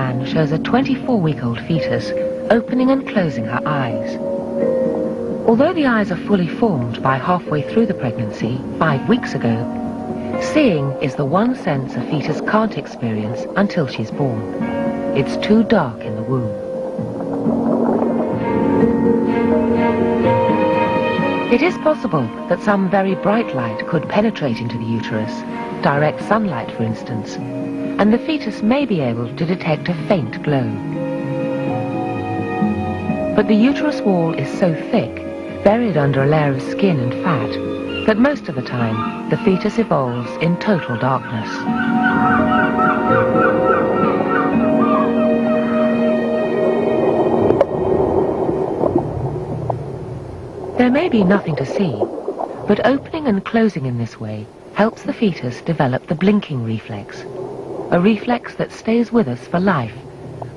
scan shows a 24-week-old fetus opening and closing her eyes. Although the eyes are fully formed by halfway through the pregnancy, 5 weeks ago, seeing is the one sense a fetus can't experience until she's born. It's too dark in the womb. It is possible that some very bright light could penetrate into the uterus, direct sunlight for instance, and the fetus may be able to detect a faint glow. But the uterus wall is so thick, buried under a layer of skin and fat, that most of the time the fetus evolves in total darkness. There may be nothing to see, but opening and closing in this way helps the fetus develop the blinking reflex, a reflex that stays with us for life,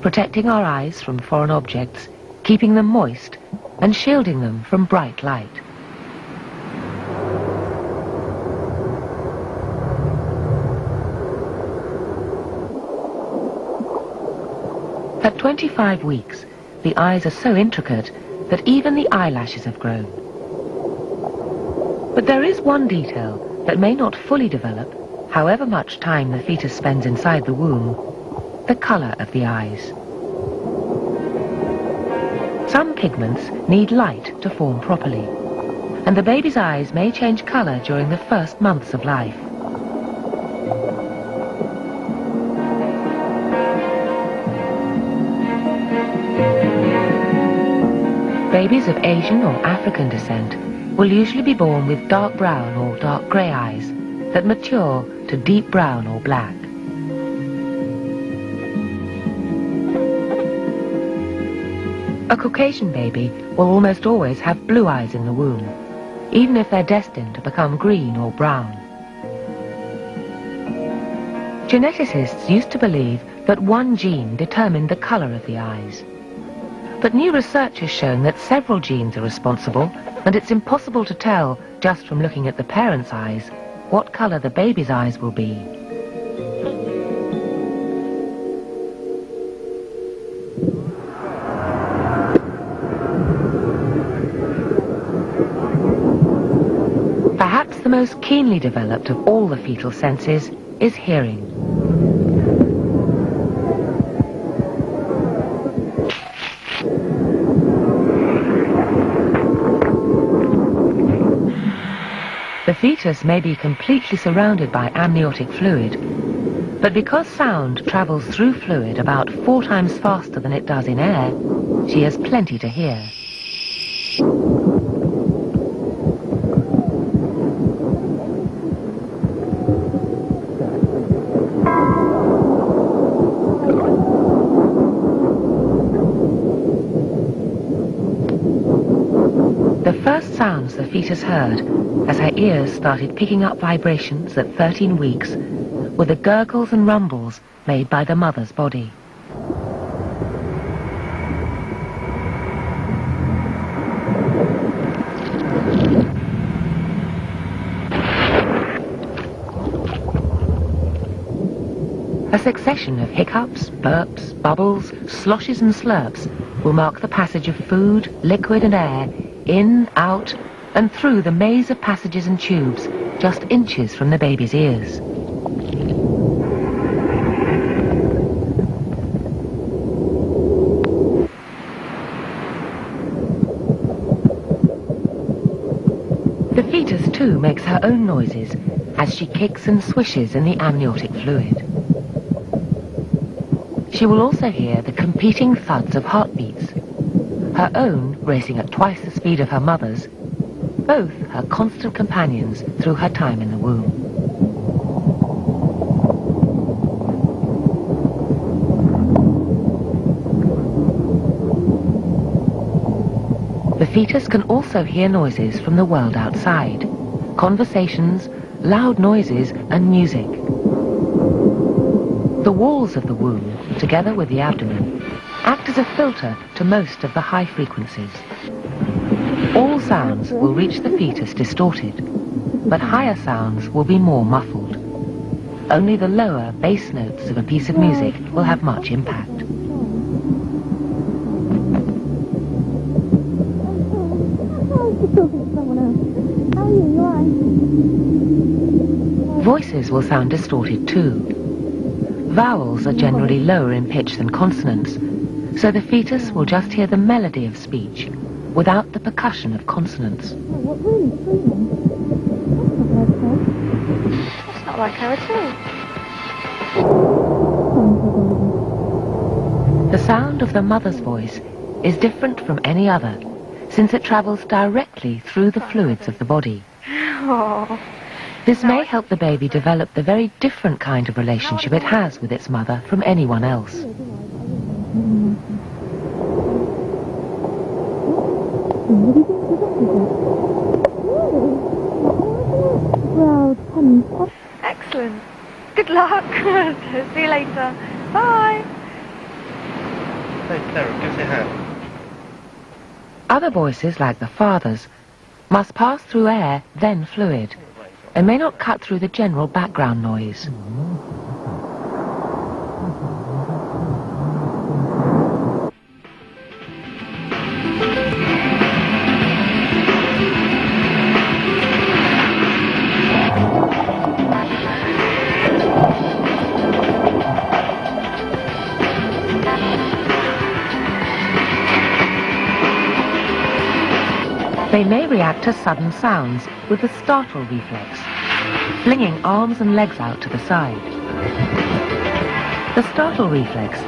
protecting our eyes from foreign objects, keeping them moist, and shielding them from bright light. At 25 weeks, the eyes are so intricate that even the eyelashes have grown. But there is one detail that may not fully develop, however much time the fetus spends inside the womb: the color of the eyes. Some pigments need light to form properly, and the baby's eyes may change color during the first months of life. Babies of Asian or African descent will usually be born with dark brown or dark grey eyes that mature to deep brown or black. A Caucasian baby will almost always have blue eyes in the womb, even if they're destined to become green or brown. Geneticists used to believe that one gene determined the colour of the eyes. But new research has shown that several genes are responsible, and it's impossible to tell, just from looking at the parent's eyes, what colour the baby's eyes will be. Perhaps the most keenly developed of all the fetal senses is hearing. The fetus may be completely surrounded by amniotic fluid, but because sound travels through fluid about 4 times faster than it does in air, she has plenty to hear. The first sounds the fetus heard, as her ears started picking up vibrations at 13 weeks, were the gurgles and rumbles made by the mother's body. A succession of hiccups, burps, bubbles, sloshes and slurps will mark the passage of food, liquid and air in, out, and through the maze of passages and tubes just inches from the baby's ears. The fetus too makes her own noises as she kicks and swishes in the amniotic fluid. She will also hear the competing thuds of heartbeats, her own racing at twice the speed of her mother's, both her constant companions through her time in the womb. The fetus can also hear noises from the world outside, conversations, loud noises and music. The walls of the womb, together with the abdomen, act as a filter to most of the high frequencies. All sounds will reach the fetus distorted, but higher sounds will be more muffled. only the lower bass notes of a piece of music will have much impact. Voices will sound distorted too. Vowels are generally lower in pitch than consonants, so the fetus will just hear the melody of speech without the percussion of consonants. That's not like her at all. The sound of the mother's voice is different from any other, since it travels directly through the fluids of the body. Oh. This may help the baby develop the very different kind of relationship it has with its mother from anyone else. Excellent. Good luck. See you later. Bye. Hey, Clara, give us a hand. Other voices, like the father's, must pass through air, then fluid, and may not cut through the general background noise. They may react to sudden sounds with the startle reflex, flinging arms and legs out to the side. The startle reflex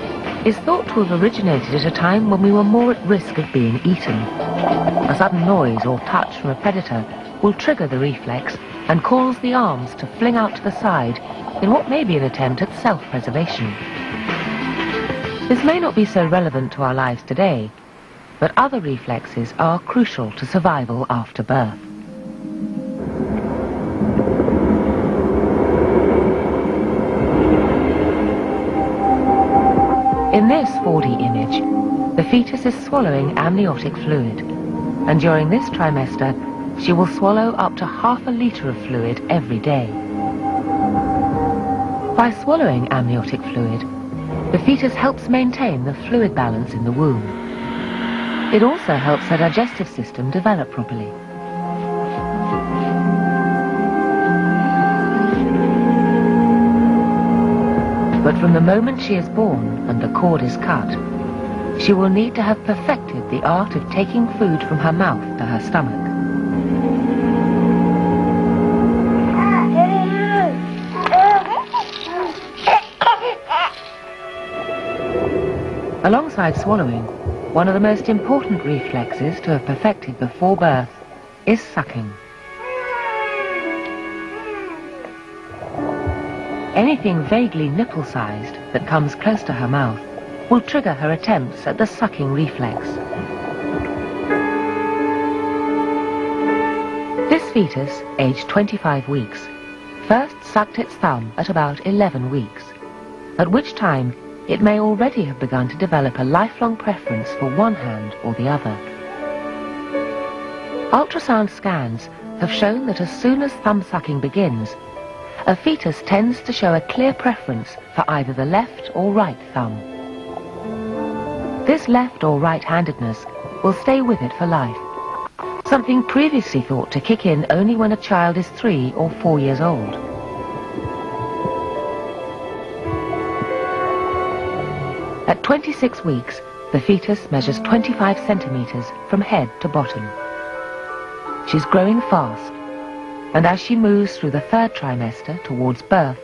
is thought to have originated at a time when we were more at risk of being eaten. A sudden noise or touch from a predator will trigger the reflex and cause the arms to fling out to the side in what may be an attempt at self-preservation. This may not be so relevant to our lives today, but other reflexes are crucial to survival after birth. In this 4D image, the fetus is swallowing amniotic fluid, and during this trimester, she will swallow up to ½ a litre of fluid every day. By swallowing amniotic fluid, the fetus helps maintain the fluid balance in the womb. It also helps her digestive system develop properly. But from the moment she is born and the cord is cut, she will need to have perfected the art of taking food from her mouth to her stomach. Alongside swallowing, one of the most important reflexes to have perfected before birth is sucking. Anything vaguely nipple-sized that comes close to her mouth will trigger her attempts at the sucking reflex. This fetus, aged 25 weeks, first sucked its thumb at about 11 weeks, at which time it may already have begun to develop a lifelong preference for one hand or the other. Ultrasound scans have shown that as soon as thumb sucking begins, a fetus tends to show a clear preference for either the left or right thumb. This left or right-handedness will stay with it for life, something previously thought to kick in only when a child is 3 or 4 years old. At 26 weeks, the fetus measures 25 centimeters from head to bottom. She's growing fast, and as she moves through the 3rd trimester towards birth,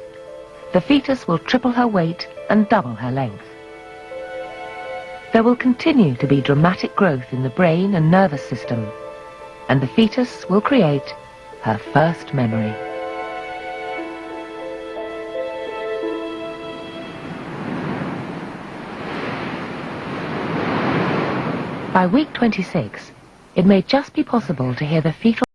the fetus will triple her weight and double her length. There will continue to be dramatic growth in the brain and nervous system, and the fetus will create her first memory. By week 26, it may just be possible to hear the fetal